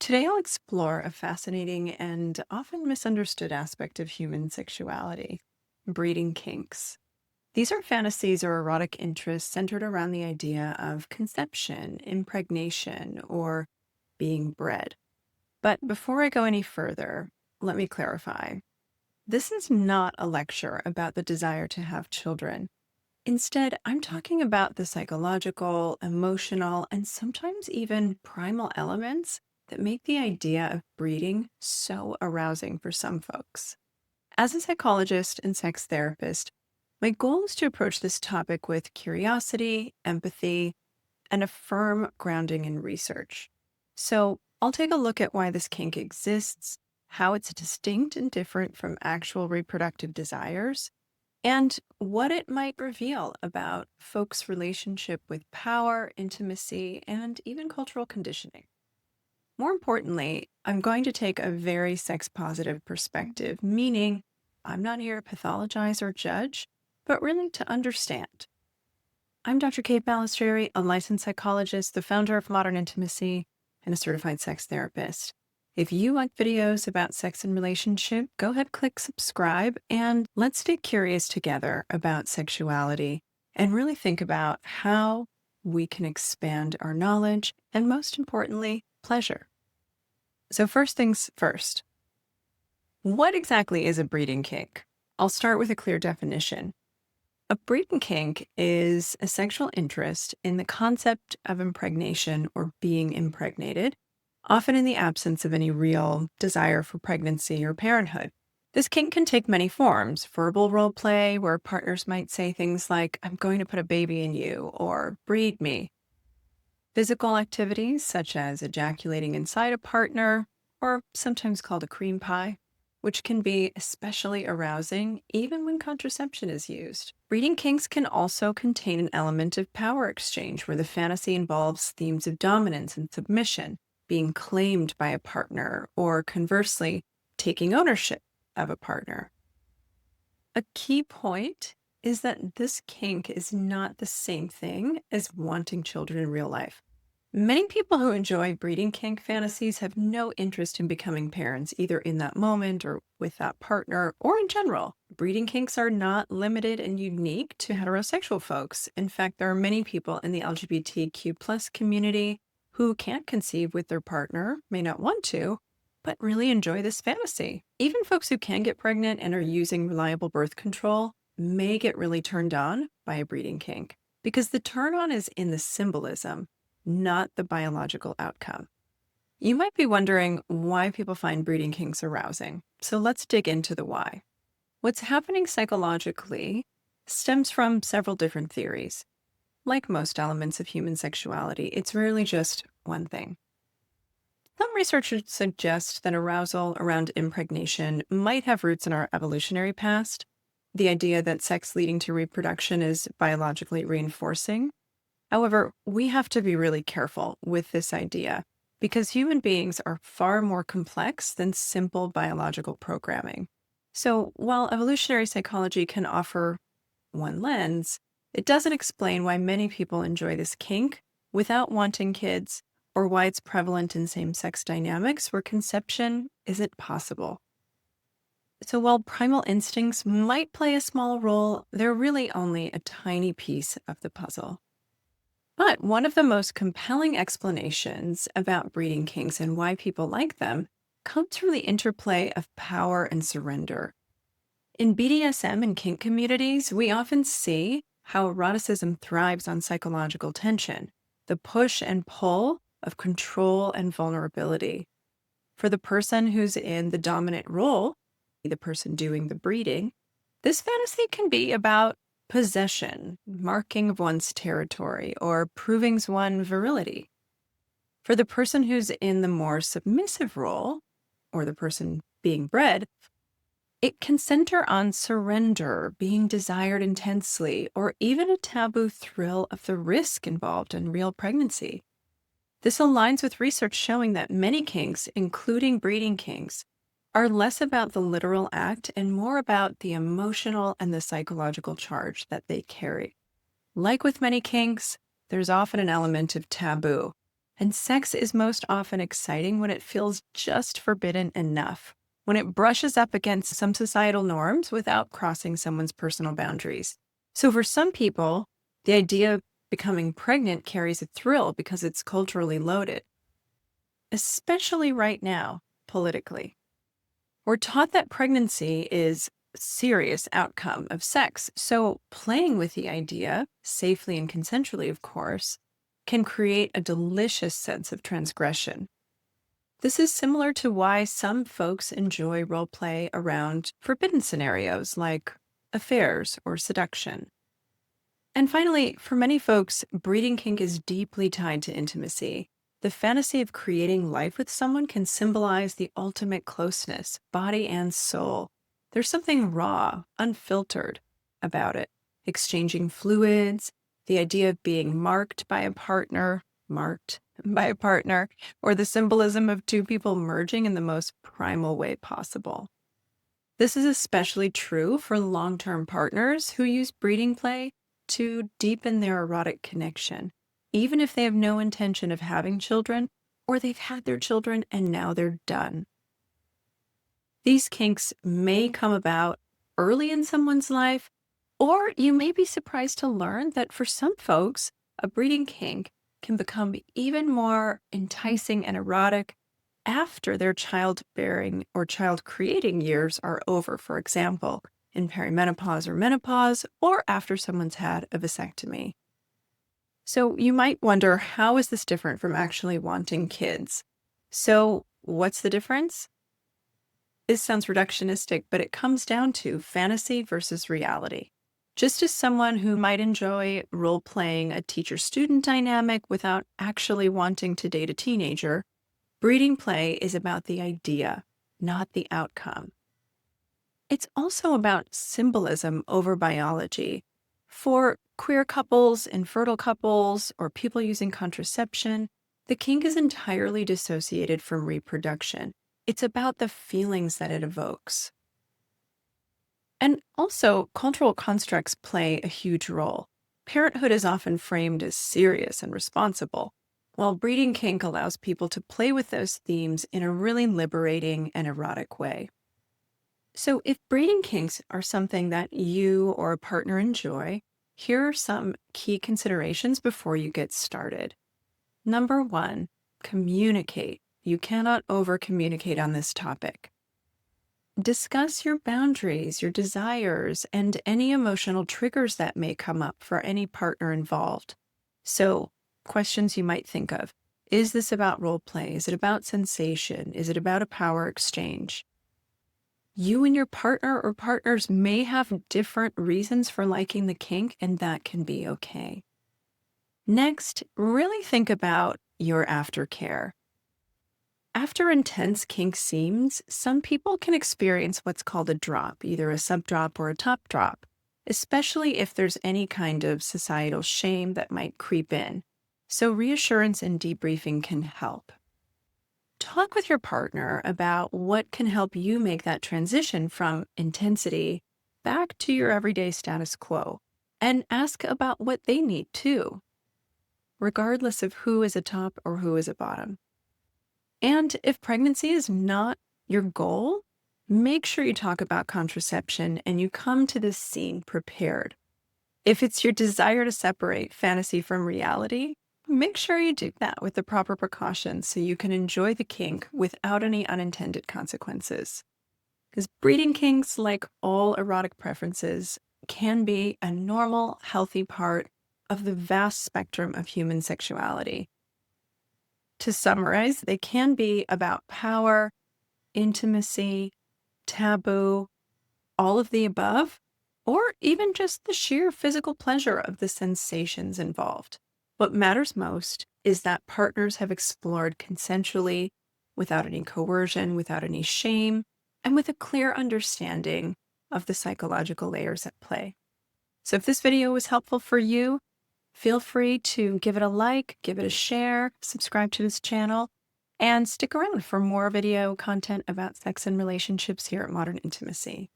Today, I'll explore a fascinating and often misunderstood aspect of human sexuality: breeding kinks. These are fantasies or erotic interests centered around the idea of conception, impregnation, or being bred. But before I go any further, let me clarify. This is not a lecture about the desire to have children. Instead, I'm talking about the psychological, emotional, and sometimes even primal elements that make the idea of breeding so arousing for some folks. As a psychologist and sex therapist, my goal is to approach this topic with curiosity, empathy, and a firm grounding in research. So, I'll take a look at why this kink exists, how it's distinct and different from actual reproductive desires, and what it might reveal about folks' relationship with power, intimacy, and even cultural conditioning. More importantly, I'm going to take a very sex positive perspective, meaning I'm not here to pathologize or judge, but really to understand. I'm Dr. Kate Balestrieri, a licensed psychologist, the founder of Modern Intimacy, and a certified sex therapist. If you like videos about sex and relationship, go ahead, click subscribe, and let's stay curious together about sexuality and really think about how we can expand our knowledge and, most importantly, pleasure. So, first things first, what exactly is a breeding kink? I'll start with a clear definition. A breeding kink is a sexual interest in the concept of impregnation or being impregnated, often in the absence of any real desire for pregnancy or parenthood. This kink can take many forms: verbal role play, where partners might say things like, "I'm going to put a baby in you," or "breed me." Physical activities, such as ejaculating inside a partner, or sometimes called a cream pie, which can be especially arousing even when contraception is used. Breeding kinks can also contain an element of power exchange, where the fantasy involves themes of dominance and submission, being claimed by a partner, or conversely, taking ownership of a partner. A key point is that this kink is not the same thing as wanting children in real life. Many people who enjoy breeding kink fantasies have no interest in becoming parents, either in that moment or with that partner, or in general. Breeding kinks are not limited and unique to heterosexual folks. In fact, there are many people in the LGBTQ plus community who can't conceive with their partner, may not want to, but really enjoy this fantasy. Even folks who can get pregnant and are using reliable birth control may get really turned on by a breeding kink, because the turn on is in the symbolism, not the biological outcome. You might be wondering why people find breeding kinks arousing. So let's dig into the why. What's happening psychologically stems from several different theories. Like most elements of human sexuality, it's rarely just one thing. Some researchers suggest that arousal around impregnation might have roots in our evolutionary past, the idea that sex leading to reproduction is biologically reinforcing. However, we have to be really careful with this idea because human beings are far more complex than simple biological programming. So, while evolutionary psychology can offer one lens, it doesn't explain why many people enjoy this kink without wanting kids, or why it's prevalent in same sex dynamics where conception isn't possible. So, while primal instincts might play a small role, they're really only a tiny piece of the puzzle. But one of the most compelling explanations about breeding kinks and why people like them comes from the interplay of power and surrender. In BDSM and kink communities, we often see how eroticism thrives on psychological tension, the push and pull of control and vulnerability. For the person who's in the dominant role, the person doing the breeding, this fantasy can be about possession, marking of one's territory, or proving one's virility. For the person who's in the more submissive role, or the person being bred, it can center on surrender, being desired intensely, or even a taboo thrill of the risk involved in real pregnancy. This aligns with research showing that many kinks, including breeding kinks, are less about the literal act and more about the emotional and the psychological charge that they carry. Like with many kinks, there's often an element of taboo, And sex is most often exciting when it feels just forbidden enough, when it brushes up against some societal norms without crossing someone's personal boundaries. So for some people, the idea of becoming pregnant carries a thrill because it's culturally loaded, especially right now, politically. We're taught that pregnancy is a serious outcome of sex, so playing with the idea, safely and consensually, of course, can create a delicious sense of transgression. This is similar to why some folks enjoy role play around forbidden scenarios like affairs or seduction. And finally, for many folks, breeding kink is deeply tied to intimacy. The fantasy of creating life with someone can symbolize the ultimate closeness, body and soul. There's something raw, unfiltered about it. Exchanging fluids, the idea of being marked by a partner, or the symbolism of two people merging in the most primal way possible. This is especially true for long-term partners who use breeding play to deepen their erotic connection, even if they have no intention of having children or they've had their children and now they're done. These kinks may come about early in someone's life, or you may be surprised to learn that for some folks, a breeding kink can become even more enticing and erotic after their childbearing or child creating years are over, for example, in perimenopause or menopause, or after someone's had a vasectomy. So you might wonder, how is this different from actually wanting kids? So what's the difference? This sounds reductionistic, but it comes down to fantasy versus reality. Just as someone who might enjoy role-playing a teacher-student dynamic without actually wanting to date a teenager, breeding play is about the idea, not the outcome. It's also about symbolism over biology. For queer couples, infertile couples, or people using contraception, the kink is entirely dissociated from reproduction. It's about the feelings that it evokes. And also, cultural constructs play a huge role. Parenthood is often framed as serious and responsible, while breeding kink allows people to play with those themes in a really liberating and erotic way. So if breeding kinks are something that you or a partner enjoy, here are some key considerations before you get started. Number one, communicate. You cannot over-communicate on this topic. Discuss your boundaries, your desires, and any emotional triggers that may come up for any partner involved. So, questions you might think of. Is this about role play? Is it about sensation? Is it about a power exchange? You and your partner or partners may have different reasons for liking the kink, and that can be okay. Next, really think about your aftercare. After intense kink scenes, some people can experience what's called a drop, either a sub-drop or a top drop, especially if there's any kind of societal shame that might creep in. So reassurance and debriefing can help. Talk with your partner about what can help you make that transition from intensity back to your everyday status quo, and ask about what they need too, regardless of who is a top or who is a bottom. And if pregnancy is not your goal, make sure you talk about contraception and you come to this scene prepared. If it's your desire to separate fantasy from reality, make sure you do that with the proper precautions so you can enjoy the kink without any unintended consequences. Because breeding kinks, like all erotic preferences, can be a normal, healthy part of the vast spectrum of human sexuality. To summarize, they can be about power, intimacy, taboo, all of the above, or even just the sheer physical pleasure of the sensations involved. What matters most is that partners have explored consensually, without any coercion, without any shame, and with a clear understanding of the psychological layers at play. So if this video was helpful for you, feel free to give it a like, give it a share, subscribe to this channel, and stick around for more video content about sex and relationships here at Modern Intimacy.